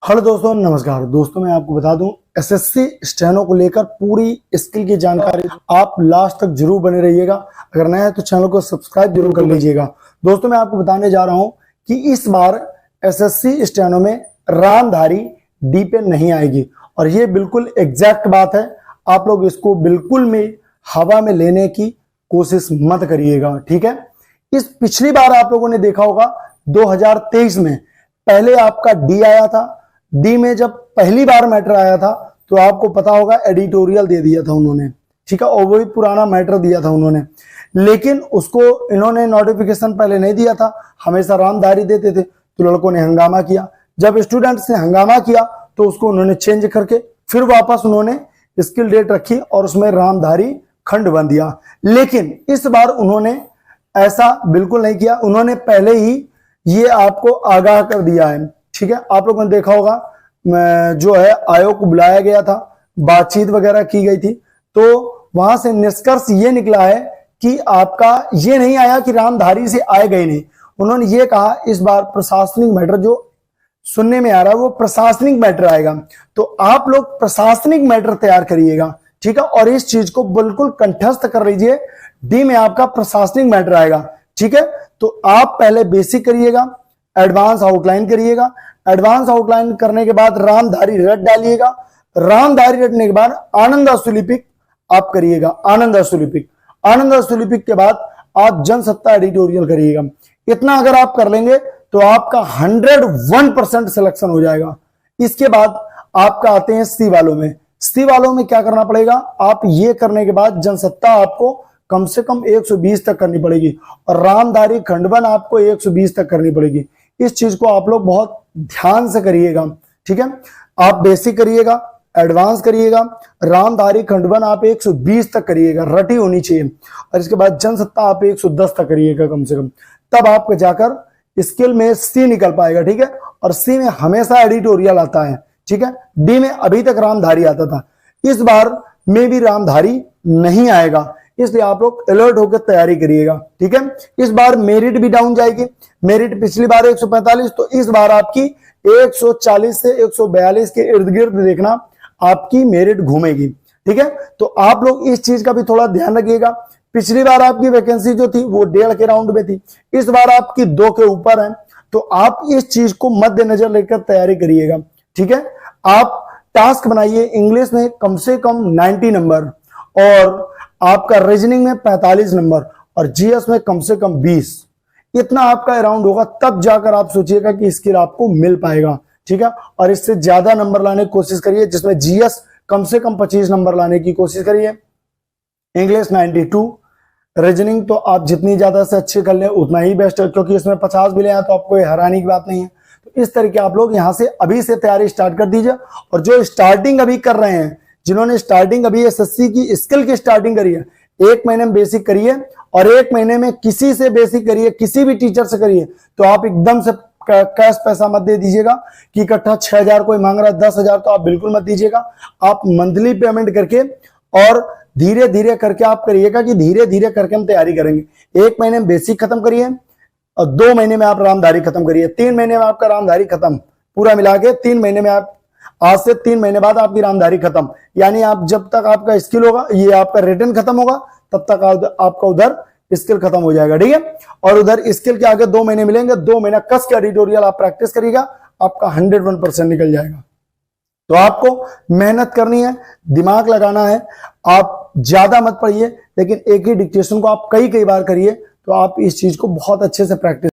Hello दोस्तों, नमस्कार दोस्तों। मैं आपको बता दूं, एसएससी स्टेनो को लेकर पूरी स्किल की जानकारी आप लास्ट तक जरूर बने रहिएगा। अगर नया है तो चैनल को सब्सक्राइब जरूर कर लीजिएगा। दोस्तों, मैं आपको बताने जा रहा हूं कि इस बार एसएससी स्टेनो में रामधारी डी पे नहीं आएगी और ये बिल्कुल एग्जैक्ट बात है। आप लोग इसको बिल्कुल में हवा में लेने की कोशिश मत करिएगा, ठीक है। इस पिछली बार आप लोगों ने देखा होगा 2023 में पहले आपका डी आया था। डी में जब पहली बार मैटर आया था तो आपको पता होगा एडिटोरियल दे दिया था उन्होंने, ठीक है, और वही पुराना मैटर दिया था उन्होंने। लेकिन उसको इन्होंने नोटिफिकेशन पहले नहीं दिया था, हमेशा रामधारी देते थे। तो लड़कों ने हंगामा किया। जब स्टूडेंट्स ने हंगामा किया तो उसको उन्होंने चेंज करके फिर वापस उन्होंने स्किल डेट रखी और उसमें रामधारी खंड बन दिया। लेकिन इस बार उन्होंने ऐसा बिल्कुल नहीं किया। उन्होंने पहले ही ये आपको आगाह कर दिया है, ठीक है। आप लोगों ने देखा होगा जो है आयोग को बुलाया गया था, बातचीत वगैरह की गई थी, तो वहां से निष्कर्ष ये निकला है कि आपका ये नहीं आया कि रामधारी से आएगा ही नहीं। उन्होंने ये कहा इस बार प्रशासनिक मैटर जो सुनने में आ रहा है वो प्रशासनिक मैटर आएगा। तो आप लोग प्रशासनिक मैटर तैयार करिएगा, ठीक है, और इस चीज को बिल्कुल कंठस्थ कर लीजिए। डी में आपका प्रशासनिक मैटर आएगा, ठीक है। तो आप पहले बेसिक करिएगा, एडवांस आउटलाइन करिएगा। एडवांस आउटलाइन करने के बाद रामधारी रट डालिएगा। रामधारी रटने के बाद आनंद अष्टलिपिक आप करिएगा। आनंद अष्टलिपिक के बाद आप जनसत्ता एडिटोरियल करिएगा। इतना अगर आप कर लेंगे तो आपका 101% सिलेक्शन हो जाएगा। इसके बाद आपका आते हैं सी वालों में। सी वालों में क्या करना पड़ेगा? आप ये करने के बाद जनसत्ता आपको कम से कम 120 तक करनी पड़ेगी और रामधारी खंडवन आपको 120 तक करनी पड़ेगी। इस चीज को आप लोग बहुत ध्यान से करिएगा, ठीक है। आप बेसिक करिएगा, एडवांस करिएगा, रामधारी खंडवन आप 120 तक करिएगा, रटी होनी चाहिए। और इसके बाद जनसत्ता आप 110 तक करिएगा कम से कम। तब आपको जाकर स्किल में सी निकल पाएगा, ठीक है। और सी में हमेशा एडिटोरियल आता है, ठीक है। डी में अभी तक रामधारी आता था, इस बार में भी रामधारी नहीं आएगा, इसलिए आप लोग अलर्ट होकर तैयारी करिएगा, ठीक है। इस बार मेरिट भी डाउन जाएगी। मेरिट पिछली बार 145, तो इस बार आपकी 140 से 142 के इर्द गिर्द देखना आपकी मेरिट घूमेगी, ठीक है। तो आप लोग इस चीज का भी थोड़ा ध्यान रखिएगा। पिछली बार आपकी वैकेंसी जो थी वो 1.5 के राउंड में थी, इस बार आपकी 2 के ऊपर है। तो आप इस चीज को मद्देनजर लेकर तैयारी करिएगा, ठीक है। आप टास्क बनाइए इंग्लिश में कम से कम 90 नंबर और आपका रीजनिंग में 45 नंबर और जीएस में कम से कम 20। इतना आपका अराउंड होगा, तब जाकर आप सोचिएगा कि स्किल आपको मिल पाएगा, ठीक है। और इससे ज्यादा नंबर लाने की कोशिश करिए, जिसमें जीएस कम से कम 25 नंबर लाने की कोशिश करिए, इंग्लिश 92, रीजनिंग तो आप जितनी ज्यादा से अच्छे कर लें उतना ही बेस्ट है, क्योंकि इसमें 50 भी ले आए तो आपको हैरानी की बात नहीं है। तो इस तरीके आप लोग यहां से अभी से तैयारी स्टार्ट कर दीजिए। और जो स्टार्टिंग अभी कर रहे हैं, जिन्होंने स्टार्टिंग अभी एसएससी की स्किल की स्टार्टिंग करी है, 1 महीने में बेसिक करिए और 1 महीने में किसी से बेसिक करिए, किसी भी टीचर से करिए। तो आप एकदम से कैश पैसा मत दे दीजिएगा कि इकट्ठा 6000 कोई मांग रहा है 10,000, तो आप बिल्कुल मत दीजिएगा। आप मंथली पेमेंट करके और धीरे धीरे करके आप करिएगा कि धीरे धीरे करके हम तैयारी करेंगे। 1 महीने में बेसिक खत्म करिए और 2 महीने में आप रामधारी खत्म करिए। 3 महीने में आपका रामधारी खत्म पूरा मिला के 3 महीने में आप, आज से 3 महीने बाद आपकी रामधारी खत्म। यानी आप जब तक आपका स्किल होगा, ये आपका रिटर्न खत्म होगा, तब तक आपका उधर स्किल खत्म हो जाएगा, ठीक है। और उधर स्किल के आगे 2 महीने मिलेंगे, 2 महीना कस के एडिटोरियल आप प्रैक्टिस करिएगा, आपका 101% निकल जाएगा। तो आपको मेहनत करनी है, दिमाग लगाना है। आप ज्यादा मत पढ़िए, लेकिन एक ही डिक्टेशन को आप कई बार करिए, तो आप इस चीज को बहुत अच्छे से प्रैक्टिस